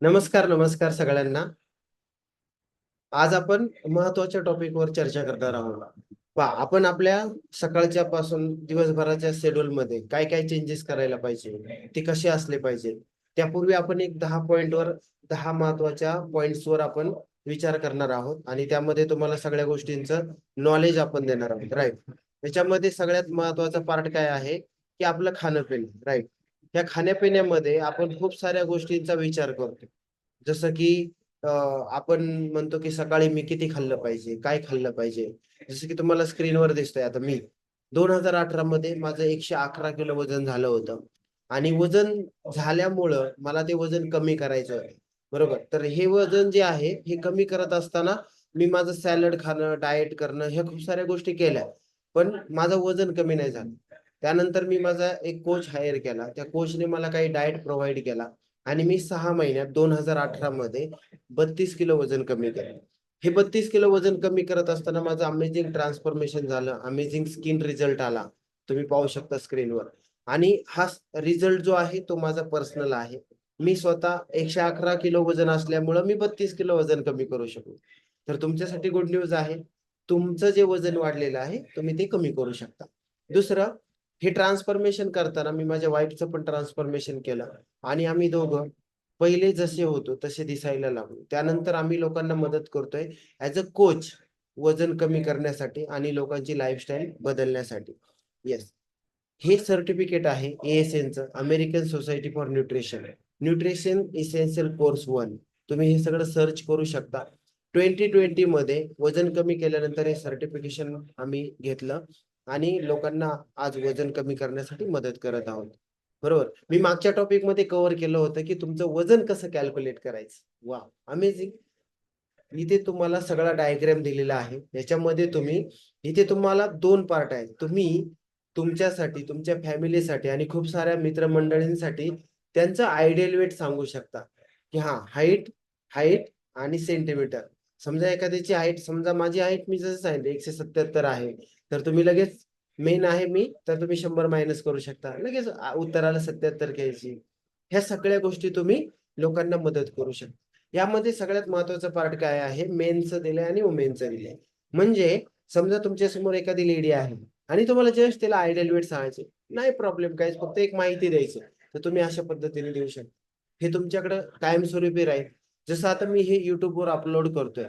नमस्कार सगळ्यांना. आज आपण महत्त्वाच्या टॉपिकवर चर्चा करणार आहोत. पहा, आपण आपल्या सकाळच्या पासून दिवसभराच्या शेड्यूलमध्ये काय-काय चेंजेस करायला पाहिजे, ते कसे असले पाहिजे. त्यापूर्वी आपण एक 10 पॉइंटवर 10 महत्त्वाच्या पॉइंट्सवर आपण विचार करणार आहोत आणि त्यामध्ये तुम्हाला सगळ्या गोष्टींचं नॉलेज आपण देणार आहोत, राइट. त्याच्यामध्ये सगळ्यात महत्त्वाचा पार्ट काय आहे, की आपलं खाणं-पिणं, राइट. त्या खाण्यापिण्यामध्ये आपण खूप साऱ्या गोष्टींचा विचार करतो. जसं की आपण म्हणतो की सकाळी मी किती खाल्लं पाहिजे? काय खाल्लं पाहिजे? जसं की तुम्हाला स्क्रीनवर दिसतंय आता मी 2018 मध्ये माझं 111 किलो वजन झालं होतं आणि वजन झाल्यामुळं मला ते वजन कमी करायचं होतं. बरोबर. तर हे वजन जे आहे, हे कमी करत असताना मी माझं सॅलड खाणं, डायट करणं, ह्या खूप साऱ्या गोष्टी केल्या. पण माझं वजन कमी नाही झालं. त्यानंतर मी माझा एक कोच हायर केला. त्या कोचने मला काही डायट प्रोव्हाईड केला आणि मी 6 महिन्यात 2018 मध्ये 32 किलो वजन कमी केलं. हे 32 किलो वजन कमी करत असताना माझं अमेझिंग ट्रान्सफॉर्मेशन झालं. अमेझिंग स्किन रिझल्ट आला. तुम्ही पाहू शकता स्क्रीनवर. आणि हा रिझल्ट जो आहे तो माझा पर्सनल आहे. मी स्वतः 111 किलो वजन असल्यामुळं मी 32 किलो वजन कमी करू शकलो. तर तुमच्यासाठी गुड न्यूज आहे. तुमचं जे वजन वाढलेलं आहे, तुम्ही ते कमी करू शकता. दुसरं, हे ट्रान्सफॉर्मेशन करताना मी माझ्या वाईफचं पण ट्रान्सफॉर्मेशन केलं आणि आम्ही दोघं पहिले जसे होतो तसे दिसायला लागलो. त्यानंतर आम्ही लोकांना मदत करतोय ॲज अ कोच वजन कमी करण्यासाठी आणि लोकांची लाईफस्टाईल बदलण्यासाठी. येस. हे सर्टिफिकेट आहे ए-एस-एनचं, American society for nutrition. Nutrition essential course 1. तुम्ही हे सगळं सर्च करू शकता. 2020 मध्ये वजन कमी केल्यानंतर हे सर्टिफिकेशन आम्ही घेतलं आणि लोकांना आज वजन कमी करण्यासाठी मदत करत आहोत. बरोबर. मी मागच्या टॉपिकमध्ये कव्हर केलं होतं, की तुमचं वजन कसं कॅल्क्युलेट करायचं. वॉव! अमेझिंग. इथे तुम्हाला सगळा डायग्राम दिलेला आहे. याच्यामध्ये तुम्ही इथे तुम्हाला 2 पार्ट आहेत. तुम्ही तुमच्यासाठी, तुमच्या फॅमिलीसाठी आणि खूप साऱ्या मित्रमंडळींसाठी त्यांचं आयडियल वेट सांगू शकता, की हां, हाईट हाईट आणि सेंटीमीटर. समजा एखाद्याची हाईट समजा माझी हाईट मी जसं सांगितलं 177 आहे. तर तुम्ही लगेच मेन आहे मी, तर तुम्ही 100 मायनस करू शकता. लगेच उत्तराला 77 घ्यायची. ह्या सगळ्या गोष्टी तुम्ही लोकांना मदत करू शकता. यामध्ये सगळ्यात महत्त्वाचा पार्ट काय आहे? मेन्सचं दिलंय आणि वुमेनचं दिलंय. म्हणजे समजा तुमच्या समोर एखादी लेडी आहे आणि तुम्हाला जस्ट तिला आयडियल वेट सांगायचं. नाही प्रॉब्लेम काहीच, फक्त एक माहिती द्यायची. तर तुम्ही अशा पद्धतीने देऊ शकता. हे तुमच्याकडे कायमस्वरूपी राहील. जसं आता मी हे YouTubeवर अपलोड करतोय.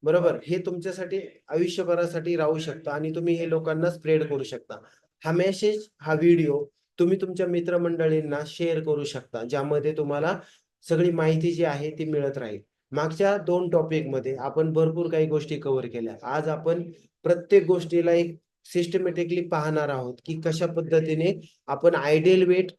बरोबर? हे तुमच्यासाठी आयुष्यभरासाठी राहू शकतं आणि तुम्ही हे लोकांना स्प्रेड करू शकता. हा मेसेज, हा व्हिडिओ तुम्ही तुमच्या मित्रमंडळींना शेअर करू शकता. ज्यामध्ये तुम्हाला सगळी माहिती जी आहे ती मिळत राहील. मागच्या 2 टॉपिकमध्ये आपण भरपूर काही गोष्टी कव्हर केल्या. आज आपण प्रत्येक गोष्टीला एक सिस्टमॅटिकली पाहणार आहोत, की कशा पद्धतीने आपण आयडियल वेट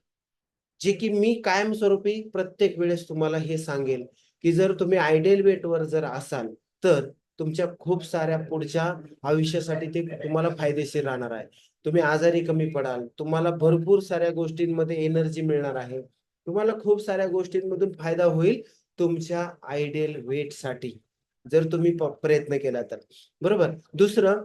जे की मी कायमस्वरूपी प्रत्येक वेळेस तुम्हाला हे सांगेल, की जर तुम्ही आयडियल वेटवर जर असाल, तर तुमच्या खूप साऱ्या पुढच्या आयुष्यासाठी ते तुम्हाला फायदेशीर राहणार आहे. तुम्ही आजारी कमी पडाल. तुम्हाला भरपूर साऱ्या गोष्टींमध्ये एनर्जी मिळणार आहे. तुम्हाला खूप साऱ्या गोष्टींमधून फायदा होईल तुमच्या आयडियल वेटसाठी. जर तुम्ही प्रयत्न केला तर. बरोबर. दुसरं,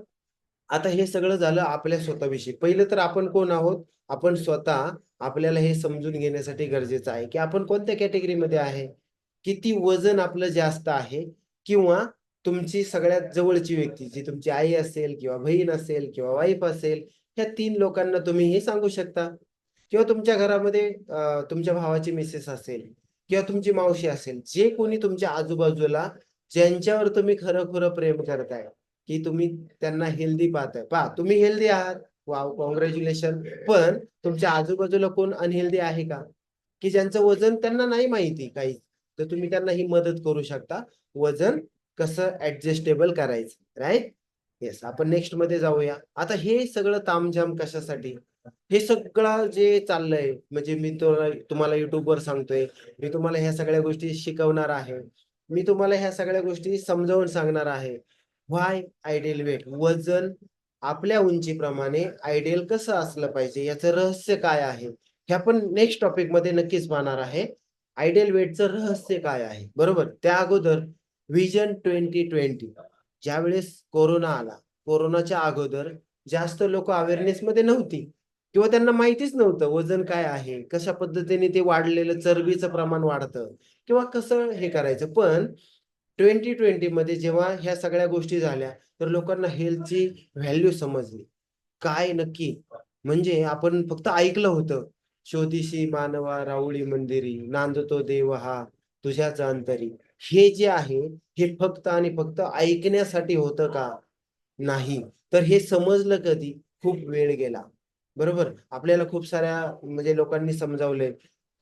आता हे सगळं झालं आपल्या स्वतःविषयी. पहिलं तर आपण कोण आहोत? आपण स्वतः आपल्याला हे समजून घेण्यासाठी गरजेचं आहे, की आपण कोणत्या कॅटेगरीमध्ये आहे? किती वजन आपलं जास्त आहे? किंवा तुमची सगळ्यात जवळची व्यक्ती, जी तुमची आई असेल किंवा बहीण असेल किंवा वाईफ असेल, ह्या 3 लोकांना तुम्ही हे सांगू शकता. किंवा तुमच्या घरामध्ये तुमच्या भावाची मिसेस असेल किंवा तुमची मावशी असेल, जे कोणी तुमच्या आजूबाजूला ज्यांच्यावर तुम्ही खरं-खुरं प्रेम करताय, की तुम्ही त्यांना हेल्दी पाहताय. पहा, तुम्ही हेल्दी आहात. वॉव! काँग्रॅच्युलेशन. पण तुमच्या आजूबाजूला कोण अनहेल्दी आहे का? की ज्यांचं वजन त्यांना नाही माहिती काहीच. तर तुम्ही त्यांना ही मदत करू शकता. वजन कसं ॲडजस्टेबल करायचं, राइट? येस. आपण नेक्स्टमध्ये जाऊया. आता हे सगळं तामझाम कशासाठी? हे सगळं जे चाललंय म्हणजे मी तुम्हाला YouTubeवर सांगतोय. मी तुम्हाला ह्या सगळ्या गोष्टी शिकवणार आहे. मी तुम्हाला ह्या सगळ्या गोष्टी समजावून सांगणार आहे. व्हाय आयडियल वेट? वजन आपल्या उंचीप्रमाणे आयडियल कसं असलं पाहिजे? याचं रहस्य काय आहे? हे आपण नेक्स्ट टॉपिकमध्ये नक्कीच पाहणार आहे. आयडियल वेटचं रहस्य काय आहे? बरोबर. त्या अगोदर व्हिजन 2020 ज्यावेळेस कोरोना आला. कोरोनाच्या अगोदर जास्त लोकं अवेअरनेसमध्ये नव्हती. किंवा त्यांना माहितीच नव्हतं वजन काय आहे, कशा पद्धतीने ते वाढलेलं चरबीचं प्रमाण वाढतं किंवा कसं हे करायचं. पण 2020 मध्ये जेव्हा ह्या सगळ्या गोष्टी झाल्या, तर लोकांना हेल्थची व्हॅल्यू समजली. काय नक्की? म्हणजे आपण फक्त ऐकलं होतं. "शोधिशी मानवा राहुळी मंदिरी, नांदतो देव हा तुझ्याच अंतरी." हे जे आहे, हे फक्त आणि फक्त ऐकण्यासाठी होतं का? नाही. तर हे समजलं कधी? खूप वेळ गेला. बरोबर? आपल्याला खूप साऱ्या म्हणजे लोकांनी समजावलंय.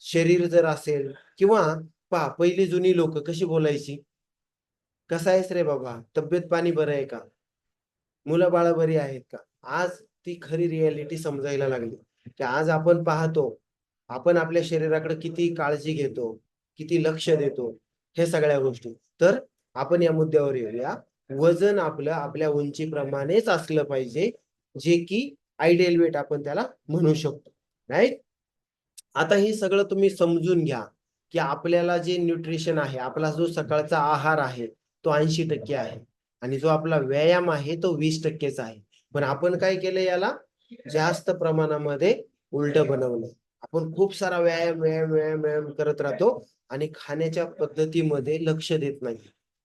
शरीर जर असेल किंवा पहा पहिली जुनी लोकं कशी बोलायची? "कसा आहेस रे बाबा? तब्येत पाणी बरं आहे का? मुलं-बाळं बरी आहेत का?" आज ती खरी रिॲलिटी समजायला लागली, की आज आपण पाहतो, आपण आपल्या शरीराकडे किती काळजी घेतो, किती लक्ष देतो, हे सगळ्या गोष्टी. तर आपण या मुद्द्यावर येऊया. वजन आपलं आपल्या उंचीप्रमाणेच असलं पाहिजे, जे की आयडियल वेट आपण त्याला म्हणू शकतो. राइट? आता हे सगळं तुम्ही समजून घ्या, की आपल्याला जे न्यूट्रिशन आहे, आपला जो सकाळचा आहार आहे, तो 80% आहे आणि जो आपला व्यायाम आहे, तो 20%च आहे. पण आपण काय केलं याला जास्त प्रमाणामध्ये उलटं बनवलं. आपण खूप सारा व्यायाम, व्यायाम, व्यायाम, व्यायाम करत राहतो आणि खाण्याच्या पद्धतीमध्ये लक्ष देत नाही.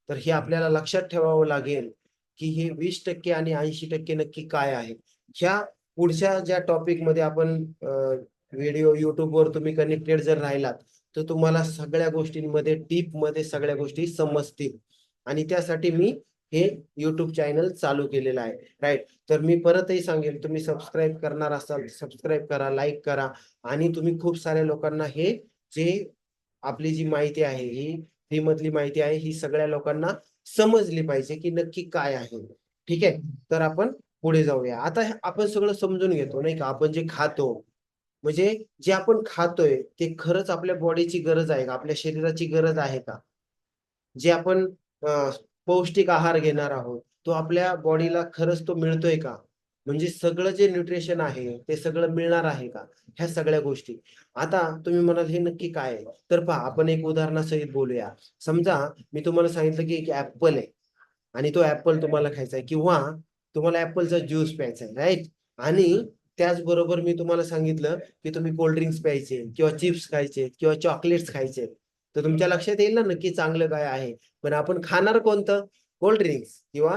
तर हे आपल्याला लक्षात ठेवावं लागेल, की हे 20% आणि 80% नक्की काय आहे? ह्या पुढच्या ज्या टॉपिकमध्ये आपण व्हिडिओ YouTubeवर तुम्ही कनेक्टेड जर राहिलात, तर तुम्हाला सगळ्या गोष्टींमध्ये डीपमध्ये सगळ्या गोष्टी समजतील आणि त्यासाठी मी हे YouTube चॅनल चालू केलेलं आहे. राइट. तर मी परतही सांगेल तुम्ही सबस्क्राईब करणार असाल, सबस्क्राईब करा, लाईक करा आणि तुम्ही खूप साऱ्या लोकांना हे जे आपली जी माहिती आहे, ही फ्रीमधली माहिती आहे, ही सगळ्या लोकांना समजली पाहिजे, की नक्की काय आहे. ठीक आहे. तर आपण पुढे जाऊया. आता आपण सगळं समजून घेतो नाही का? आपण जे खातो म्हणजे जे आपण खातोय, ते खरंच आपल्या बॉडीची गरज आहे का? आपल्या शरीराची गरज आहे का? जे आपण पौष्टिक आहार घेणार आहोत, तो आपल्या बॉडीला खरंच तो मिळतोय का? म्हणजे सगळं जे न्यूट्रिशन आहे, ते सगळं मिळणार आहे का? ह्या सगळ्या गोष्टी. आता तुम्ही म्हणाल, "हे नक्की काय आहे?" तर पहा, आपण एक उदाहरणासहित बोलूया. समजा मी तुम्हाला सांगितलं, की एक ॲपल आहे आणि तो ॲपल तुम्हाला खायचा आहे किंवा तुम्हाला ॲपलचा ज्यूस प्यायचा आहे, राइट? आणि त्याचबरोबर मी तुम्हाला सांगितलं, की तुम्ही कोल्ड ड्रिंक्स प्यायचे किंवा चिप्स खायचे किंवा चॉकलेट्स खायचे. तर तुमच्या लक्षात येईल ना नक्की चांगलं काय आहे. पण आपण खाणार कोणतं? कोल्ड ड्रिंक्स किंवा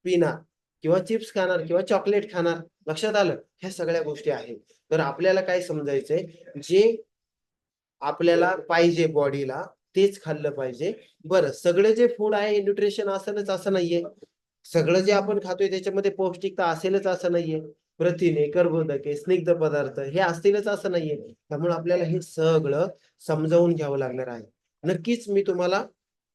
पिणार किंवा चिप्स खाणार किंवा चॉकलेट खाणार. लक्षात आलं? ह्या सगळ्या गोष्टी आहेत. तर आपल्याला काय समजायचंय, जे आपल्याला पाहिजे बॉडीला तेच खाल्लं पाहिजे. बरं सगळे जे फूड आहे न्यूट्रिशन असेलच असं नाहीये. सगळं जे आपण खातोय त्याच्यामध्ये पौष्टिकता असेलच असं नाहीये. प्रथिने, कर्बोदके, स्निग्ध पदार्थ हे असतीलच असं नाहीये. त्यामुळे आपल्याला हे सगळं समजावून घ्यावं लागणार आहे. नक्कीच मी तुम्हाला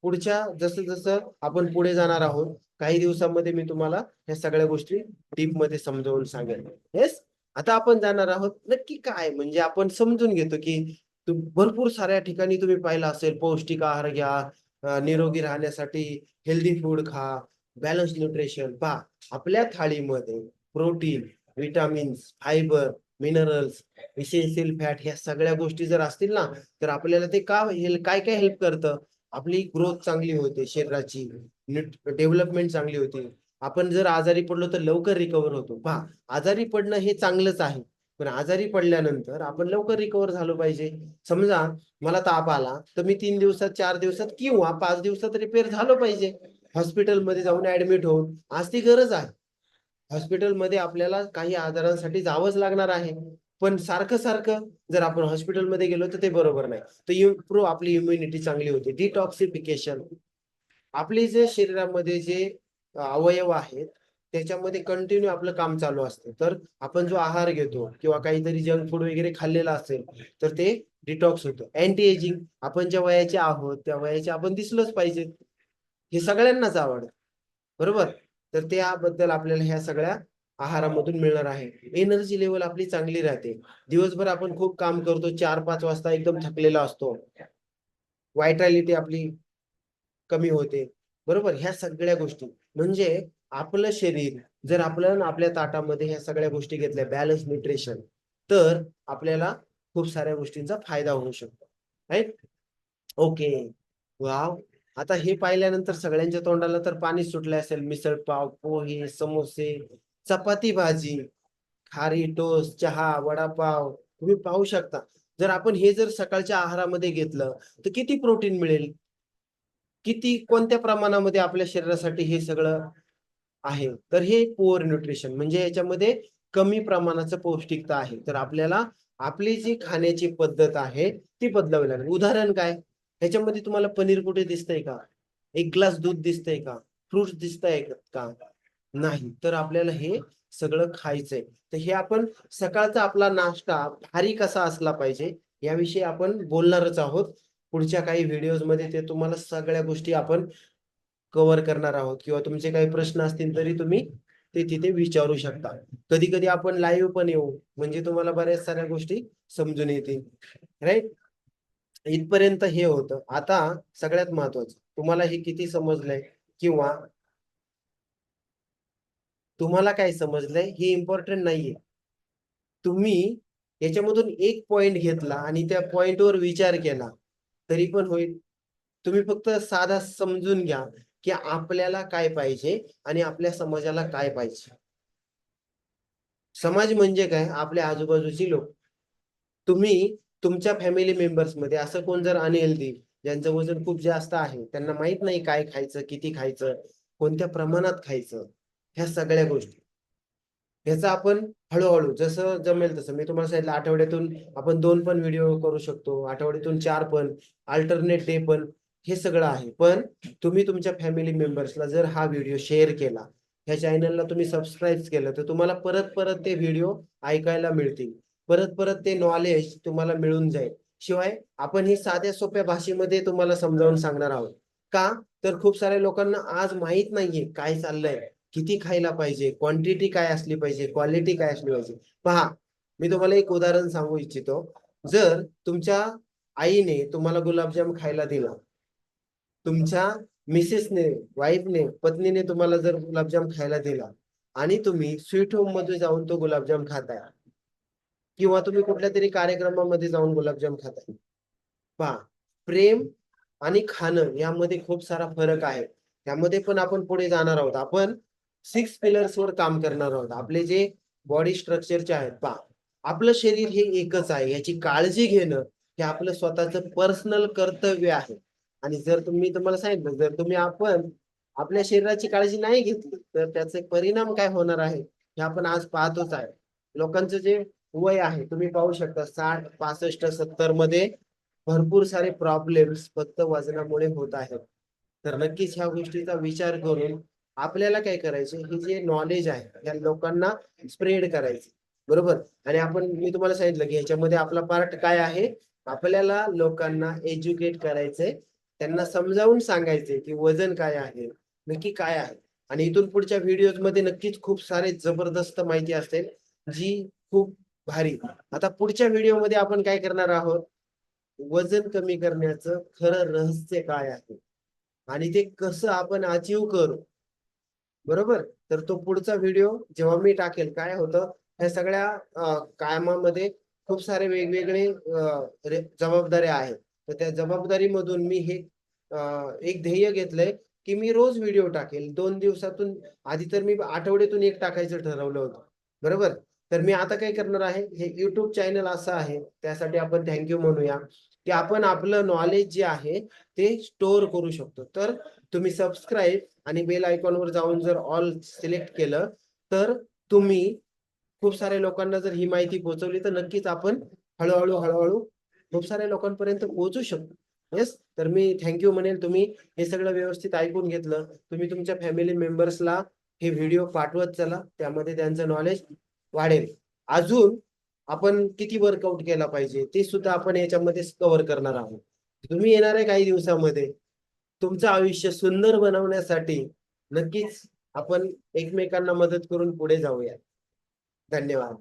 पुढच्या जसं-जसं आपण पुढे जाणार आहोत, काही दिवसांमध्ये मी तुम्हाला ह्या सगळ्या गोष्टी डीपमध्ये समजावून सांगेन. येस? आता आपण जाणार आहोत नक्की काय म्हणजे आपण समजून घेतो, की भरपूर साऱ्या ठिकाणी तुम्ही पाहिलं असेल पौष्टिक आहार घ्या, निरोगी राहण्यासाठी हेल्दी फूड खा, बॅलन्स न्यूट्रिशन पहा. आपल्या थाळीमध्ये protein, vitamins, fibre, minerals, essential fat ह्या सगळ्या गोष्टी जर असतील ना, तर आपल्याला ते का काय-काय हेल्प करतं? आपली ग्रोथ चांगली होते शरीराची, डेव्हलपमेंट चांगली होते. आपण जर आजारी पडलो तर लवकर रिकव्हर होतो. पहा, आजारी पडणं हे चांगलंच आहे. पण आजारी पडल्यानंतर आपण लवकर रिकव्हर झालो पाहिजे. समजा मला ताप आला, तर मी 3 दिवसात, 4 दिवसात किंवा 5 दिवसात रिपेअर झालो पाहिजे. हॉस्पिटलमध्ये जाऊन ॲडमिट होऊन. आज ती गरज आहे. हॉस्पिटलमध्ये आपल्याला काही आजारांसाठी जावंच लागणार आहे. पण सारखं-सारखं जर आपण हॉस्पिटलमध्ये गेलो तर ते बरोबर नाही. तर इम्प्रूव्ह आपली इम्युनिटी चांगली होते. डिटॉक्सिफिकेशन आपले जे शरीरामध्ये जे अवयव आहेत, त्याच्यामध्ये कंटिन्यू आपलं काम चालू असतं. तर आपण जो आहार घेतो किंवा काहीतरी जंक फूड वगैरे खाल्लेलं असेल, तर ते डिटॉक्स होतं. अँटी एजिंग आपण ज्या वयाचे आहोत, त्या वयाचे आपण दिसलोच पाहिजे. हे सगळ्यांनाच आवडतं. बरोबर? तर त्याबद्दल आपल्याला ह्या सगळ्या आहारामधून मिळणार आहे. एनर्जी लेव्हल आपली चांगली राहते. दिवसभर आपण खूप काम करतो. 4-5 वाजता एकदम थकलेला असतो. व्हायटॅलिटी आपली कमी होते. बरोबर? ह्या सगळ्या गोष्टी. म्हणजे आपलं शरीर जर आपलं आपल्या ताटामध्ये ह्या सगळ्या गोष्टी घेतल्या बॅलन्स न्यूट्रिशन, तर आपल्याला खूप साऱ्या गोष्टींचा फायदा होऊ शकतो. राइट? ओके. वॉव! आता हे पाहिल्यानंतर सगळ्यांच्या तोंडाला तर पाणीच सुटलं असेल. मिसळ पाव, पोहे, समोसे, चपाती भाजी खारी टोस्ट, चहा, वडापाव तुम्ही पाहू शकता. जर आपण हे जर सकाळच्या आहारामध्ये घेतलं, तर किती प्रोटीन मिळेल? किती कोणत्या प्रमाणामध्ये आपल्या शरीरासाठी हे सगळं आहे. तर हे पुअर न्यूट्रिशन म्हणजे याच्यामध्ये कमी प्रमाणाचं पौष्टिकता आहे. तर आपल्याला आपली जी खाण्याची पद्धत आहे, ती बदलावी लागेल. उदाहरण काय? ह्याच्यामध्ये तुम्हाला पनीर कुठे दिसतंय का? 1 ग्लास दूध दिसतंय का? फ्रुट्स दिसताय का? नाही. तर आपल्याला हे सगळं खायचंय. तर हे आपण सकाळचा आपला नाश्ता भारी कसा असला पाहिजे, याविषयी आपण बोलणारच आहोत. पुढच्या काही व्हिडिओजमध्ये ते तुम्हाला सगळ्या गोष्टी आपण कव्हर करणार आहोत किंवा तुमचे काही प्रश्न असतील तरी तुम्ही ते तिथे विचारू शकता. कधी-कधी आपण लाईव्ह पण येऊ, म्हणजे तुम्हाला बऱ्याच साऱ्या गोष्टी समजून येतील. राइट? इथपर्यंत हे होतं. आता सगळ्यात महत्त्वाचं, तुम्हाला हे किती समजलंय किंवा तुम्हाला काय समजलंय हे इम्पोर्टंट नाहीये. तुम्ही याच्यामधून एक पॉइंट घेतला आणि त्या पॉइंटवर विचार केला, तरी पण होईल. तुम्ही फक्त साधा समजून घ्या, की आपल्याला काय पाहिजे आणि आपल्या समाजाला काय पाहिजे. समाज म्हणजे काय? आपल्या आजूबाजूची लोक. तुम्ही तुमच्या फॅमिली मेंबर्समध्ये असं कोण जर अनहेल्दी, ज्यांचं वजन खूप जास्त आहे, त्यांना माहीत नाही काय खायचं, किती खायचं, कोणत्या प्रमाणात खायचं, ह्या सगळ्या गोष्टी. ह्याचा आपण हळू-हळू जसं जमेल तसं मी तुम्हाला सांगितलं आठवड्यातून आपण 2 पण व्हिडिओ करू शकतो. आठवड्यातून 4 पण, अल्टरनेट डे पण, हे सगळं आहे. पण तुम्ही तुमच्या फॅमिली मेंबर्सला जर हा व्हिडिओ शेअर केला, ह्या चॅनलला तुम्ही सबस्क्राईब केलं, तर तुम्हाला परत-परत ते व्हिडिओ ऐकायला मिळतील. परत-परत ते नॉलेज तुम्हाला मिळून जाईल. शिवाय आपण ही साध्या सोप्या भाषेमध्ये तुम्हाला समजावून सांगणार आहोत. का? तर खूप साऱ्या लोकांना आज माहीत नाहीये काय चाललंय. किती खायला पाहिजे? क्वांटिटी काय असली पाहिजे? क्वालिटी काय असली पाहिजे? पहा, मी तुम्हाला एक उदाहरण सांगू इच्छितो. जर तुमच्या आईने तुम्हाला गुलाबजाम खायला दिला, तुमच्या मिसेसने, वाईफने, पत्नीने तुम्हाला जर गुलाबजाम खायला दिला आणि तुम्ही स्वीट होममध्ये जाऊन तो गुलाबजाम खाताय किंवा तुम्ही कुठल्यातरी कार्यक्रमामध्ये जाऊन गुलाबजाम खाताय. पहा, प्रेम आणि खाणं यामध्ये खूप सारा फरक आहे. त्यामध्ये पण आपण पुढे जाणार आहोत. आपण 6 पिलर्सवर काम करणार आहोत. आपले जे बॉडी स्ट्रक्चरचे आहेत पहा, आपलं शरीर हे एकच आहे. याची काळजी घेणं हे आपलं स्वतःचं पर्सनल कर्तव्य आहे. आणि जर तुम्ही तुम्हाला सांगितलं, जर तुम्ही आपण आपल्या शरीराची काळजी नाही घेतली, तर त्याचे परिणाम काय होणार आहे, हे आपण आज पाहतोच आहे. लोकांचं जे वय आहे, तुम्ही पाहू शकता 60, 65, 70 मध्ये भरपूर सारे प्रॉब्लेम्स फक्त वजनामुळे होत आहेत. तर नक्कीच ह्या गोष्टीचा विचार करून आपल्याला काय करायचं, हे जे नॉलेज आहे, या लोकांना स्प्रेड करायचं. बरोबर? आणि मी तुम्हाला सांगितलं, की ह्याच्यामध्ये आपला पार्ट काय आहे? आपल्याला लोकांना एज्युकेट करायचंय. त्यांना समजावून सांगायचंय, की वजन काय आहे? नक्की काय आहे? आणि इथून पुढच्या व्हिडिओजमध्ये नक्कीच खूप सारे जबरदस्त माहिती असेल, जी खूप भारी. आता पुढच्या व्हिडिओमध्ये आपण काय करणार आहोत? वजन कमी करण्याचं खरं रहस्य काय आहे? आणि ते कसं आपण अचीव्ह करू, बरोबर? तर तो पुढचा व्हिडिओ जेव्हा मी टाकेल, काय होतं, ह्या सगळ्या कामामध्ये खूप सारे वेगवेगळे जबाबदाऱ्या आहेत. तर त्या जबाबदारीमधून मी हे एक ध्येय घेतलंय, की मी रोज व्हिडिओ टाकेल. 2 दिवसातून आधी तर मी आठवड्यातून 1 टाकायचं ठरवलं होतं. बरोबर? तर मी आता काय करणार आहे, हे YouTube चॅनल असं आहे, त्यासाठी आपण म्हणूया, की आपण आपलं नॉलेज जे आहे, ते स्टोअर करू शकतो. तर तुम्ही सबस्क्राईब आणि बेल आयकॉनवर जाऊन जर ऑल सिलेक्ट केलं, तर तुम्ही खूप साऱ्या लोकांना जर ही माहिती पोहोचवली, तर नक्कीच आपण हळू-हळू खूप साऱ्या लोकांपर्यंत पोहोचू शकतो. येस, तर मी म्हणेल तुम्ही हे सगळं व्यवस्थित ऐकून घेतलं. तुम्ही तुमच्या फॅमिली मेंबर्सला हे व्हिडिओ पाठवत चला. त्यामध्ये त्यांचं नॉलेज वाढेल. अजून आपण किती वर्कआउट केला पाहिजे, ते सुद्धा आपण याच्यामध्ये कव्हर करणार आहोत. तुम्ही येणाऱ्या काही दिवसामध्ये तुमचं आयुष्य सुंदर बनवण्यासाठी नक्कीच आपण एकमेकांना मदत करून पुढे जाऊया. धन्यवाद.